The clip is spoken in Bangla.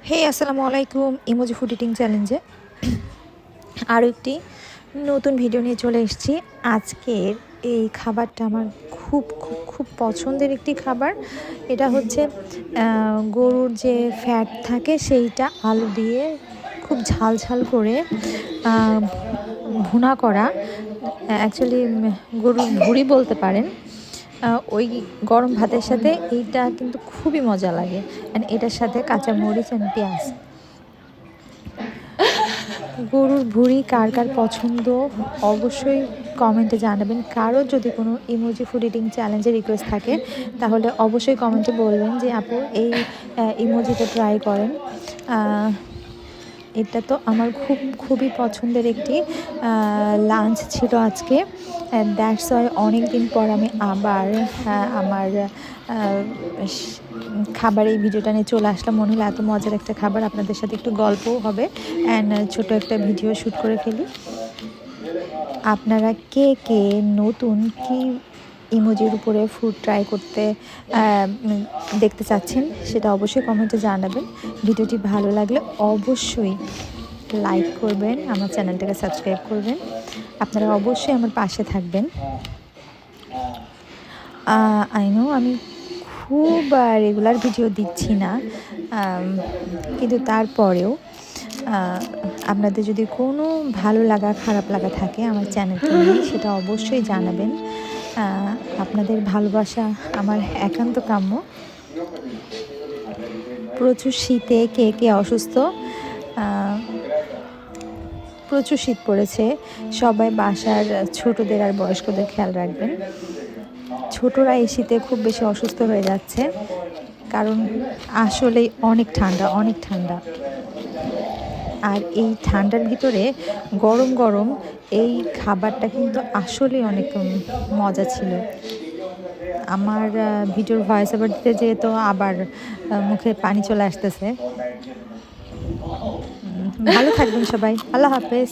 হে আসসালামু আলাইকুম। ইমোজি ফুড ইটিং চ্যালেঞ্জে আরও একটি নতুন ভিডিও নিয়ে চলে এসেছি। আজকের এই খাবারটা আমার খুব খুব খুব পছন্দের একটি খাবার। এটা হচ্ছে গরুর যে ফ্যাট থাকে সেইটা আলু দিয়ে খুব ঝাল ঝাল করে ভুনা করা। অ্যাকচুয়ালি গরুর ভুঁড়ি বলতে পারেন। ওই গরম ভাতের সাথে এইটা কিন্তু খুবই মজা লাগে। অ্যান্ড এটার সাথে কাঁচা মরিচ অ্যান্ড পেঁয়াজ। গরুর ভুঁড়ি কার কার পছন্দ অবশ্যই কমেন্টে জানাবেন। কারো যদি কোনো ইমোজি ফুড ইটিং চ্যালেঞ্জের রিকোয়েস্ট থাকে তাহলে অবশ্যই কমেন্টে বলবেন যে আপু এই ইমোজিটা ট্রাই করেন। এটা তো আমার খুবই পছন্দের একটি লাঞ্চ ছিল আজকে। দ্যাটস ওয়াই অনেক দিন পর আমি আবার আমার খাবার এই ভিডিওটা নিয়ে চলে আসলাম। মনে হলো এত মজার একটা খাবার, আপনাদের সাথে একটু গল্পও হবে অ্যান্ড ছোট একটা ভিডিও শ্যুট করে ফেলি। আপনারা কে কে নতুন কি ইমোজির উপরে ফুড ট্রাই করতে দেখতে চাচ্ছেন সেটা অবশ্যই কমেন্টে জানাবেন। ভিডিওটি ভালো লাগলে অবশ্যই লাইক করবেন, আমার চ্যানেলটাকে সাবস্ক্রাইব করবেন। আপনারা অবশ্যই আমার পাশে থাকবেন। আই নো আমি খুব রেগুলার ভিডিও দিচ্ছি না, কিন্তু তারপরেও আপনাদের যদি কোনো ভালো লাগা খারাপ লাগা থাকে আমার চ্যানেলকে নিয়ে সেটা অবশ্যই জানাবেন। আপনাদের ভালোবাসা আমার একান্ত কাম্য। প্রচুর শীতে কে কে অসুস্থ, প্রচুর শীত পড়েছে। সবাই বাসার ছোটদের আর বয়স্কদের খেয়াল রাখবেন। ছোটরা এই শীতে খুব বেশি অসুস্থ হয়ে যাচ্ছে, কারণ আসলেই অনেক ঠান্ডা। আর এই ঠান্ডার ভিতরে গরম গরম এই খাবারটা কিন্তু আসলেই অনেক মজা ছিল। আমার ভিডিওর ভয়েস ওভার দিতে যেহেতু আবার মুখে পানি চলে আসতেছে। ভালো থাকবেন সবাই, আল্লাহ হাফেজ।